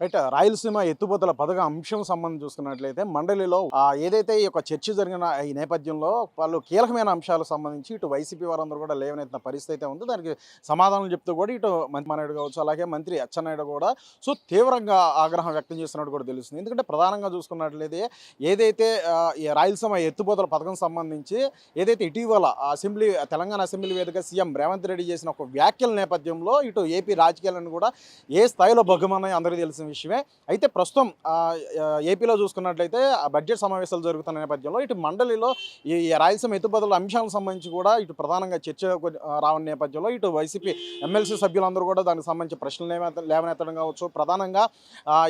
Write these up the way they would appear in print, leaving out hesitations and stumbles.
Right. Rayalaseema ఎత్తిపోతల పథకం అంశం సంబంధం చూసుకున్నట్లయితే మండలిలో ఏదైతే ఈ యొక్క చర్చ జరిగిన ఈ నేపథ్యంలో వాళ్ళు కీలకమైన అంశాలకు సంబంధించి ఇటు వైసీపీ వారందరూ కూడా లేవనెత్తిన పరిస్థితి అయితే ఉంది. దానికి సమాధానం చెప్తూ కూడా ఇటు మంత్రి మానేయుడు కావచ్చు, అలాగే మంత్రి అచ్చెన్నాయుడు కూడా తీవ్రంగా ఆగ్రహం వ్యక్తం చేస్తున్నట్టు కూడా తెలుస్తుంది. ఎందుకంటే ప్రధానంగా చూసుకున్నట్లయితే ఏదైతే ఈ రాయలసీమ ఎత్తిపోతల పథకం సంబంధించి ఏదైతే ఇటీవల తెలంగాణ అసెంబ్లీ వేదిక సీఎం రేవంత్ రెడ్డి చేసిన ఒక వ్యాఖ్యల నేపథ్యంలో ఇటు ఏపీ రాజకీయాలను కూడా ఏ స్థాయిలో భగ్గుమన్నాయి అందరికీ తెలిసిన విషయమే. అయితే ప్రస్తుతం ఏపీలో చూసుకున్నట్లయితే బడ్జెట్ సమావేశాలు జరుగుతున్న నేపథ్యంలో ఇటు మండలిలో ఈ రాయలసీమ ఎత్తిపోతల అంశాలకు సంబంధించి కూడా ఇటు ప్రధానంగా చర్చ రావని నేపథ్యంలో ఇటు వైసీపీ ఎమ్మెల్సీ సభ్యులందరూ కూడా దానికి సంబంధించి ప్రశ్నలు లేవనెత్తడం కావచ్చు. ప్రధానంగా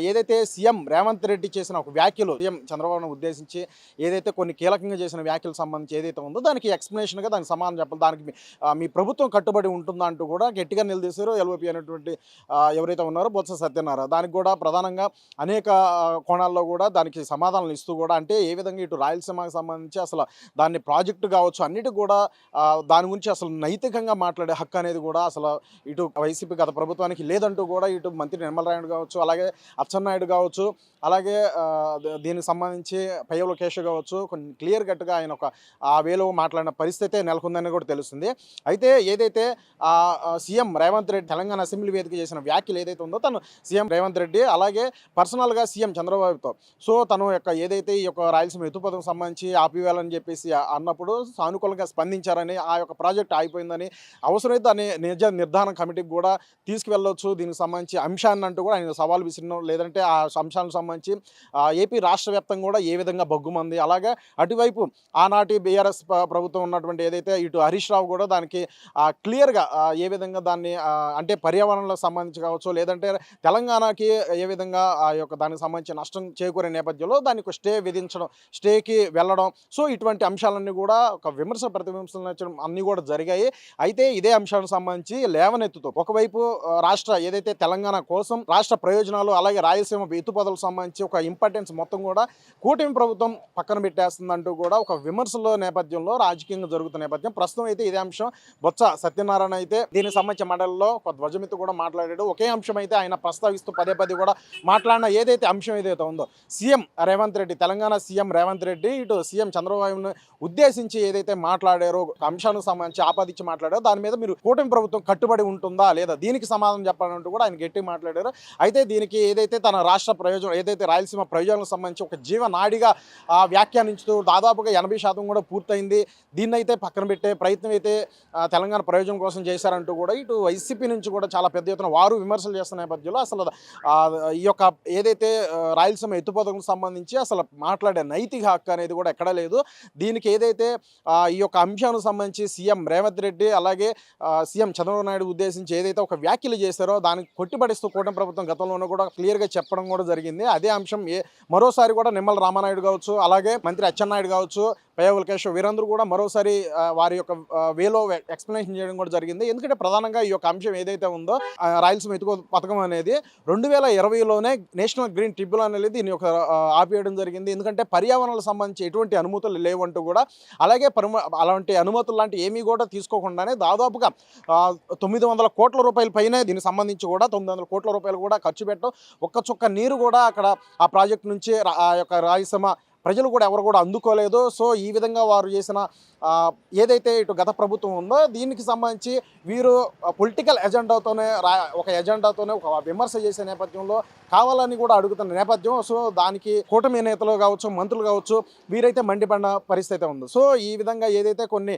ఏదైతే సీఎం రేవంత్ రెడ్డి చేసిన ఒక వ్యాఖ్యలు సీఎం చంద్రబాబును ఉద్దేశించి ఏదైతే కొన్ని కీలకంగా చేసిన వ్యాఖ్యలకు సంబంధించి ఏదైతే ఉందో దానికి ఎక్స్ప్లెనేషన్గా దానికి సమాధానం చెప్పాలి. దానికి మీ ప్రభుత్వం కట్టుబడి ఉంటుందా అంటూ కూడా గట్టిగా నిలదీశారు ఎల్ఓపి అనేటువంటి ఎవరైతే ఉన్నారో బొత్స సత్యనారాయణ. దానికి కూడా ప్రధానంగా అనేక కోణాల్లో కూడా దానికి సమాధానాలు ఇస్తూ కూడా అంటే ఏ విధంగా ఇటు రాయలసీమకు సంబంధించి అసలు దాన్ని ప్రాజెక్టు కావచ్చు అన్నిటి కూడా దాని గురించి అసలు నైతికంగా మాట్లాడే హక్కు అనేది కూడా అసలు ఇటు వైసీపీ గత ప్రభుత్వానికి లేదంటూ కూడా ఇటు మంత్రి నిర్మల రాయుడు కావచ్చు, అలాగే అచ్చెన్నాయుడు కావచ్చు, అలాగే దీనికి సంబంధించి పయ్య లోకేష్ కావచ్చు కొన్ని క్లియర్ కట్గా ఆయన ఒక ఆ వేలో మాట్లాడిన పరిస్థితి నెలకొందని కూడా తెలుస్తుంది. అయితే ఏదైతే సీఎం రేవంత్ రెడ్డి తెలంగాణ అసెంబ్లీ వేదిక చేసిన వ్యాఖ్యలు ఏదైతే ఉందో తను సీఎం రేవంత్ రెడ్డి అలాగే పర్సనల్గా సీఎం చంద్రబాబుతో తను యొక్క ఏదైతే ఈ యొక్క రాయలసీమ ఎత్తుపథకం సంబంధించి ఆపివేయాలని చెప్పేసి అన్నప్పుడు సానుకూలంగా స్పందించారని, ఆ యొక్క ప్రాజెక్ట్ అయిపోయిందని, అవసరమైతే దాన్ని నిర్ధారణ కమిటీకి కూడా తీసుకువెళ్ళవచ్చు దీనికి సంబంధించి అంశాన్ని అంటూ కూడా ఆయన సవాల్ విసిరిన, లేదంటే ఆ అంశానికి సంబంధించి ఏపీ రాష్ట్ర వ్యాప్తంగా కూడా ఏ విధంగా బగ్గుమంది, అలాగే అటువైపు ఆనాటి బీఆర్ఎస్ ప్రభుత్వం ఉన్నటువంటి ఏదైతే ఇటు హరీష్ రావు కూడా దానికి క్లియర్గా ఏ విధంగా దాన్ని అంటే పర్యావరణాలకు సంబంధించి కావచ్చు, లేదంటే తెలంగాణకి ఏ విధంగా ఆ యొక్క దానికి సంబంధించి నష్టం చేకూరే నేపథ్యంలో దానికి స్టే విధించడం, స్టేకి వెళ్ళడం, ఇటువంటి అంశాలన్నీ కూడా ఒక విమర్శ ప్రతివిమర్శలు అన్నీ కూడా జరిగాయి. అయితే ఇదే అంశానికి సంబంధించి లేవనెత్తుతూ ఒకవైపు రాష్ట్ర ఏదైతే తెలంగాణ కోసం రాష్ట్ర ప్రయోజనాలు, అలాగే రాయలసీమ ఎత్తుపదలకు సంబంధించి ఒక ఇంపార్టెన్స్ మొత్తం కూడా కూటమి ప్రభుత్వం పక్కన పెట్టేస్తుందంటూ కూడా ఒక విమర్శల నేపథ్యంలో రాజకీయంగా జరుగుతున్న నేపథ్యం. ప్రస్తుతం అయితే ఇదే అంశం బొత్స సత్యనారాయణ అయితే దీనికి సంబంధించిన మండలిలో ఒక ధ్వజమెత్తు కూడా మాట్లాడాడు. ఒకే అంశం అయితే ఆయన ప్రస్తావిస్తూ పదే కూడా మాట్లాడిన ఏదైతే అంశం ఏదైతే ఉందో సీఎం రేవంత్ రెడ్డి, తెలంగాణ సీఎం రేవంత్ రెడ్డి ఇటు సీఎం చంద్రబాబును ఉద్దేశించి ఏదైతే మాట్లాడారో అంశానికి సంబంధించి ఆపాదించి మాట్లాడారో దాని మీద మీరు కూటమి ప్రభుత్వం కట్టుబడి ఉంటుందా లేదా దీనికి సమాధానం చెప్పాలంటూ కూడా ఆయన గట్టిగా మాట్లాడారు. అయితే దీనికి ఏదైతే తన రాష్ట్ర ప్రయోజనం ఏదైతే రాయలసీమ ప్రయోజనాలకు సంబంధించి ఒక జీవనాడిగా వ్యాఖ్యానించుతూ దాదాపుగా 80% కూడా పూర్తయింది, దీన్నైతే పక్కన పెట్టే ప్రయత్నం అయితే తెలంగాణ ప్రయోజనం కోసం చేశారంటూ కూడా ఇటు వైసీపీ నుంచి కూడా చాలా పెద్ద ఎత్తున వారు విమర్శలు చేస్తున్న నేపథ్యంలో అసలు ఈ యొక్క ఏదైతే రాయలసీమ ఎత్తుపోతకు సంబంధించి అసలు మాట్లాడే నైతిక హక్కు అనేది కూడా ఎక్కడా లేదు. దీనికి ఏదైతే ఈ యొక్క అంశానికి సంబంధించి సీఎం రేవంత్ రెడ్డి అలాగే సీఎం చంద్రబాబు నాయుడు ఉద్దేశించి ఏదైతే ఒక వ్యాఖ్యలు చేశారో దానికి కొట్టిపడిస్తూ కూటమి ప్రభుత్వం గతంలోనూ కూడా క్లియర్గా చెప్పడం కూడా జరిగింది. అదే అంశం మరోసారి కూడా నిమ్మల రామానాయుడు కావచ్చు, అలాగే మంత్రి అచ్చెన్నాయుడు కావచ్చు, పయ్య లోకేష్ వీరందరూ కూడా మరోసారి వారి యొక్క వేలో ఎక్స్ప్లెనేషన్ చేయడం కూడా జరిగింది. ఎందుకంటే ప్రధానంగా ఈ యొక్క అంశం ఏదైతే ఉందో రాయలసీమ ఎత్తుకో పథకం అనేది 2020లోనే నేషనల్ గ్రీన్ ట్రిబ్యునల్ అనేది దీని యొక్క ఆపేయడం జరిగింది. ఎందుకంటే పర్యావరణాలకు సంబంధించి ఎటువంటి అనుమతులు లేవంటూ కూడా, అలాగే అలాంటి అనుమతులు లాంటి ఏమీ కూడా తీసుకోకుండానే దాదాపుగా 900 కోట్ల రూపాయల పైనే దీనికి సంబంధించి కూడా 900 కోట్ల రూపాయలు కూడా ఖర్చు పెట్టడం, ఒక్క చుక్క నీరు కూడా అక్కడ ఆ ప్రాజెక్ట్ నుంచి ఆ యొక్క రాయలసీమ ప్రజలు కూడా ఎవరు కూడా అందుకోలేదు. ఈ విధంగా వారు చేసిన ఏదైతే ఇటు గత ప్రభుత్వం ఉందో దీనికి సంబంధించి వీరు పొలిటికల్ ఎజెండాతోనే ఒక విమర్శ చేసే నేపథ్యంలో కావాలని కూడా అడుగుతున్న నేపథ్యం. దానికి కూటమి నేతలు కావచ్చు, మంత్రులు కావచ్చు, వీరైతే మండిపడిన పరిస్థితి ఉంది. ఈ విధంగా ఏదైతే కొన్ని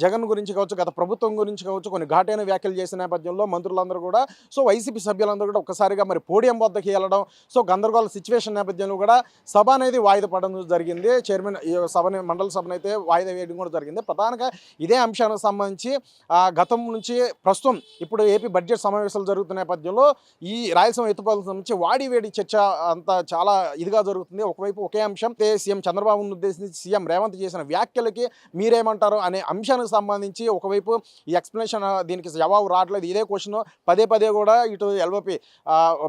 జగన్ గురించి కావచ్చు, గత ప్రభుత్వం గురించి కావచ్చు కొన్ని ఘాటైన వ్యాఖ్యలు చేసే నేపథ్యంలో మంత్రులందరూ కూడా వైసీపీ సభ్యులందరూ కూడా ఒక్కసారిగా మరి పోడియం వద్దకి వెళ్ళడం, గందరగోళ సిచ్యువేషన్ నేపథ్యంలో కూడా సభ అనేది వాయిదా పడడం జరిగింది. చైర్మన్ ఈ సభని మండలి సభను అయితే వాయిదా వేయడం కూడా జరిగింది. ప్రధానంగా ఇదే అంశానికి సంబంధించి గతం నుంచి ప్రస్తుతం ఇప్పుడు ఏపీ బడ్జెట్ సమావేశాలు జరుగుతున్న నేపథ్యంలో ఈ రాయలసీమ ఎత్తుపథకం సంబంధించి వాడివేడి చర్చ అంతా చాలా ఇదిగా జరుగుతుంది. ఒకవైపు ఒకే అంశం సీఎం చంద్రబాబును ఉద్దేశించి సీఎం రేవంత్ చేసిన వ్యాఖ్యలకి మీరేమంటారు అనే అంశానికి సంబంధించి ఒకవైపు ఈ ఎక్స్ప్లెనేషన్ దీనికి జవాబు రావట్లేదు. ఇదే క్వశ్చన్ పదే కూడా ఇటు ఎల్ఓపి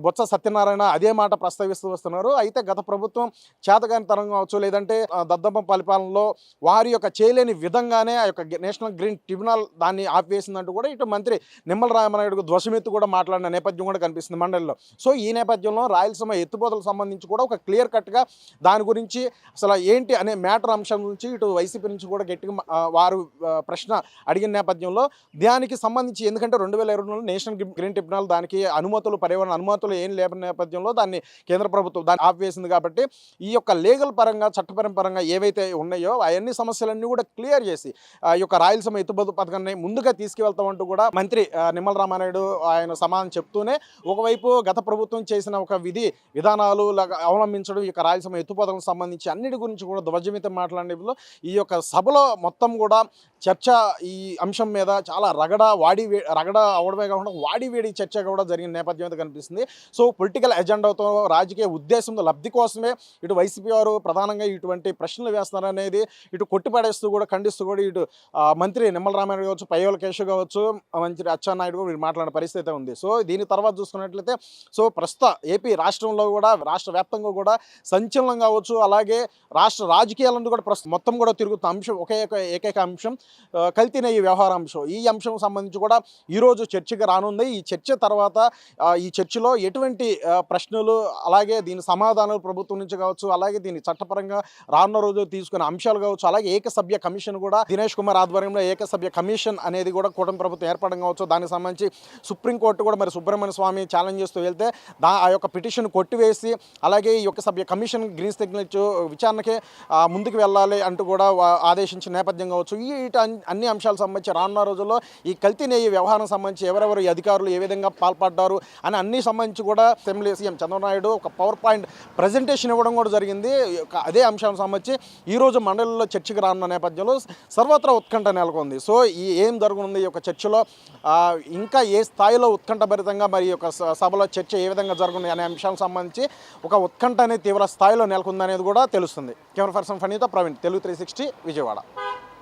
బొత్స సత్యనారాయణ అదే మాట ప్రస్తావిస్తూ వస్తున్నారు. అయితే గత ప్రభుత్వం చేతగాని తరంగా కావచ్చు, లేదంటే దద్దమ్మ పరిపాలనలో వారి యొక్క చేయలేని విధంగానే ఆ యొక్క నేషనల్ గ్రీన్ ట్రిబ్యునల్ దాన్ని ఆపివేసిందంటూ కూడా ఇటు మంత్రి నిమ్మల రామానాయుడుకు ధ్వజమెత్తి కూడా మాట్లాడిన నేపథ్యం కూడా కనిపిస్తుంది మండలిలో. సో ఈ నేపథ్యంలో రాయలసీమ ఎత్తుపోతలకు సంబంధించి కూడా ఒక క్లియర్ కట్గా దాని గురించి అసలు ఏంటి అనే మ్యాటర్ అంశం నుంచి ఇటు వైసీపీ నుంచి కూడా గట్టిగా వారు ప్రశ్న అడిగిన నేపథ్యంలో దానికి సంబంధించి, ఎందుకంటే 2022లో నేషనల్ గ్రీన్ ట్రిబ్యునల్ దానికి అనుమతులు, పర్యావరణ అనుమతులు ఏం లేని నేపథ్యంలో దాన్ని కేంద్ర ప్రభుత్వం దాన్ని ఆపివేసింది. కాబట్టి ఈ యొక్క లీగల్ పరంగా, చట్టపరం పరంగా ఏవైతే ఉన్నాయో అవన్నీ సమస్యలన్నీ కూడా క్లియర్ చేసి ఈ యొక్క రాయలసీమ ఎత్తుపోతల పథకాన్ని ముందుగా తీసుకువెళ్తామంటూ కూడా మంత్రి నిమ్మల రామానాయుడు ఆయన సమాధానం చెప్తూనే, ఒకవైపు గత ప్రభుత్వం చేసిన ఒక విధానాలు అవలంబించడం, ఈ యొక్క రాయలసీమ ఎత్తుపోతలకు సంబంధించి అన్నిటి గురించి కూడా ధ్వజమెత్తి మాట్లాడేందులో ఈ యొక్క సభలో మొత్తం కూడా చర్చ ఈ అంశం మీద చాలా రగడ అవడమే కాకుండా వాడివేడి చర్చ కూడా జరిగిన నేపథ్యం అయితే కనిపిస్తుంది. సో పొలిటికల్ ఎజెండాతో, రాజకీయ ఉద్దేశంతో, లబ్ధి కోసమే ఇటు వైసీపీ వారు ప్రధానంగా ఇటువంటి ప్రశ్నలు వేస్తున్నారనేది ఇటు కొట్టిపడేస్తూ కూడా, ఖండిస్తూ కూడా ఇటు మంత్రి నిమ్మల రామానాయుడు కావచ్చు, పయ్యోల కేశవ్ కావచ్చు, మంత్రి అచ్చెన్నాయుడు కూడా వీరు మాట్లాడిన పరిస్థితి అయితే ఉంది. సో దీని తర్వాత చూసుకున్నట్లయితే సో ప్రస్తుత ఏపీ రాష్ట్రంలో కూడా, రాష్ట్ర వ్యాప్తంగా కూడా సంచలనం కావచ్చు, అలాగే రాష్ట్ర రాజకీయాలను కూడా మొత్తం కూడా తిరుగుతున్న అంశం ఏకైక అంశం కల్తీ నెయ్యి వ్యవహార అంశం. ఈ అంశం సంబంధించి కూడా ఈరోజు చర్చగా రానుంది. ఈ చర్చ తర్వాత ఈ చర్చలో ఎటువంటి ప్రశ్నలు, అలాగే దీని సమాధానాలు ప్రభుత్వం నుంచి కావచ్చు, అలాగే దీని చట్టపరంగా రానున్న రోజు తీసుకునే అంశాలు కావచ్చు, అలాగే ఏకసభ్య కమిషన్ కూడా దినేష్ కుమార్ ఆధ్వర్యంలో ఏకసభ్య కమిషన్ అనేది కూడా కూటమి ప్రభుత్వం ఏర్పడడం కావచ్చు. దానికి సంబంధించి సుప్రీంకోర్టు కూడా మరి సుబ్రహ్మణ్య స్వామి ఛాలెంజ్ చేస్తూ వెళ్తే ఆ యొక్క పిటిషన్ కొట్టివేసి, అలాగే ఈ యొక్క సభ్య కమిషన్ గ్రీన్ సిగ్నల్ విచారణకే ముందుకు వెళ్ళాలి అంటూ కూడా ఆదేశించిన నేపథ్యం కావచ్చు. అన్ని అంశాలకు సంబంధించి రానున్న రోజుల్లో ఈ కల్తీ నెయ్యి వ్యవహారం సంబంధించి ఎవరెవరు అధికారులు ఏ విధంగా పాల్పడ్డారు అని అన్ని సంబంధించి కూడా అసెంబ్లీ సీఎం చంద్రబాబు నాయుడు ఒక పవర్ పాయింట్ ప్రజెంటేషన్ ఇవ్వడం కూడా జరిగింది. అదే అంశానికి సంబంధించి ఈరోజు మండలిలో చర్చకు రానున్న నేపథ్యంలో సర్వత్రా ఉత్కంఠ నెలకొంది. సో ఏం జరగనుంది ఈ యొక్క చర్చలో, ఇంకా ఏ స్థాయిలో ఉత్కంఠభరితంగా మరి ఈ యొక్క సభలో చర్చ ఏ విధంగా జరుగుతుంది అనే అంశానికి సంబంధించి ఒక ఉత్కంఠ అనేది తీవ్ర స్థాయిలో నెలకొందనేది కూడా తెలుస్తుంది. కెమెరా పర్సన్ ఫనీతో ప్రవీణ్, తెలుగు 360 విజయవాడ.